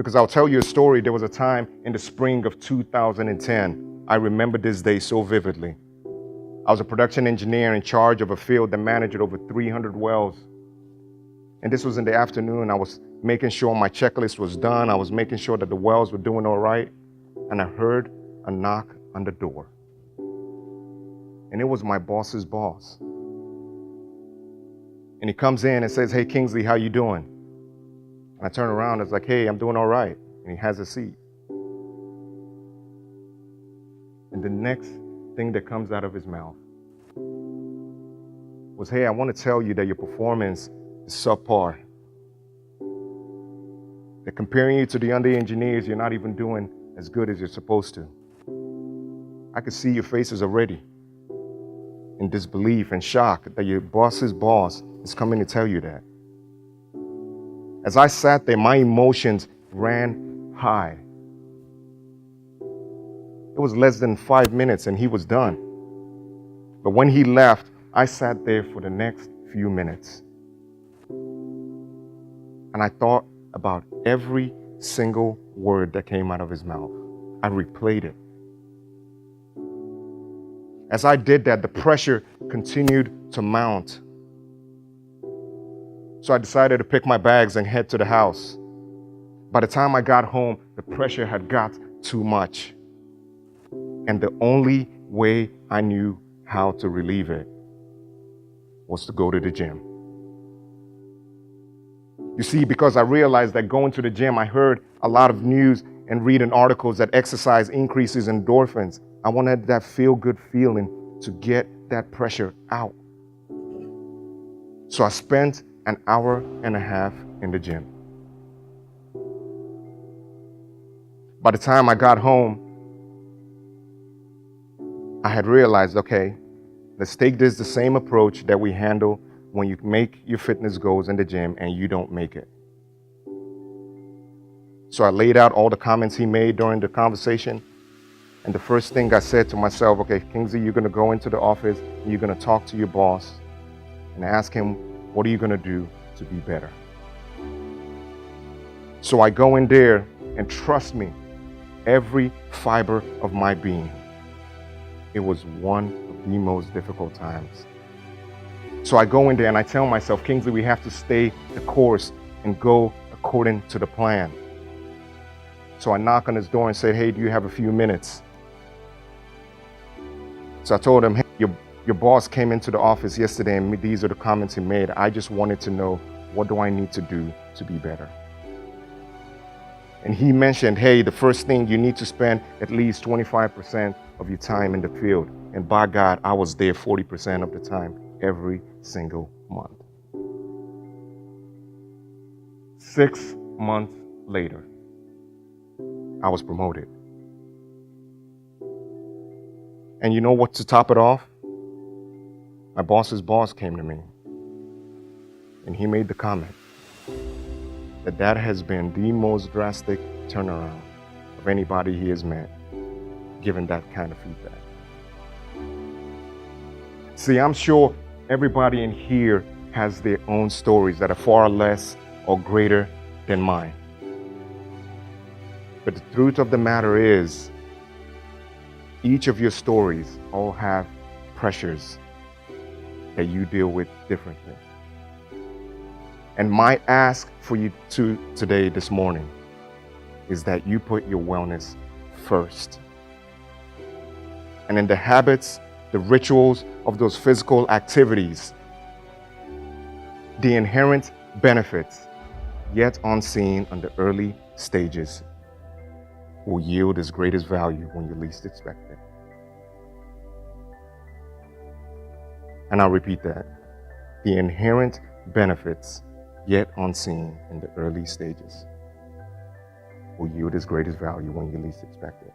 Because I'll tell you a story. There was a time in the spring of 2010. I remember this day so vividly. I was a production engineer in charge of a field that managed over 300 wells. And this was in the afternoon. I was making sure my checklist was done. I was making sure that the wells were doing all right. And I heard a knock on the door. And it was my boss's boss. And he comes in and says, "Hey, Kingsley, how you doing?" And I turn around and it's like, "Hey, I'm doing all right." And he has a seat. And the next thing that comes out of his mouth was, "Hey, I want to tell you that your performance is subpar. That comparing you to the other engineers, you're not even doing as good as you're supposed to. I can see your faces already in disbelief and shock that your boss's boss is coming to tell you that." As I sat there, my emotions ran high. It was less than 5 minutes and he was done. But when he left, I sat there for the next few minutes. And I thought about every single word that came out of his mouth. I replayed it. As I did that, the pressure continued to mount. So I decided to pick my bags and head to the house. By the time I got home, the pressure had got too much. And the only way I knew how to relieve it was to go to the gym. You see, because I realized that going to the gym, I heard a lot of news and reading articles that exercise increases endorphins. I wanted that feel-good feeling to get that pressure out. So I spent an hour and a half in the gym. By the time I got home, I had realized, okay, let's take this the same approach that we handle when you make your fitness goals in the gym and you don't make it. So I laid out all the comments he made during the conversation. And the first thing I said to myself, okay, Kingsley, you're going to go into the office and you're going to talk to your boss and ask him, what are you going to do to be better? So I go in there, and trust me, every fiber of my being, it was one of the most difficult times. So I go in there and I tell myself, Kingsley, we have to stay the course and go according to the plan. So I knock on his door and say, "Hey, do you have a few minutes?" So I told him, "Hey, your boss came into the office yesterday and these are the comments he made. I just wanted to know, what do I need to do to be better?" And he mentioned, "Hey, the first thing, you need to spend at least 25% of your time in the field." And by God, I was there 40% of the time, every single month. 6 months later, I was promoted. And you know what, to top it off? My boss's boss came to me and he made the comment that that has been the most drastic turnaround of anybody he has met, given that kind of feedback. See, I'm sure everybody in here has their own stories that are far less or greater than mine. But the truth of the matter is, each of your stories all have pressures that you deal with differently. And my ask for you today, this morning, is that you put your wellness first. And in the habits, the rituals of those physical activities, the inherent benefits, yet unseen on the early stages, will yield its greatest value when you least expect it. And I'll repeat that. The inherent benefits, yet unseen in the early stages, will yield its greatest value when you least expect it.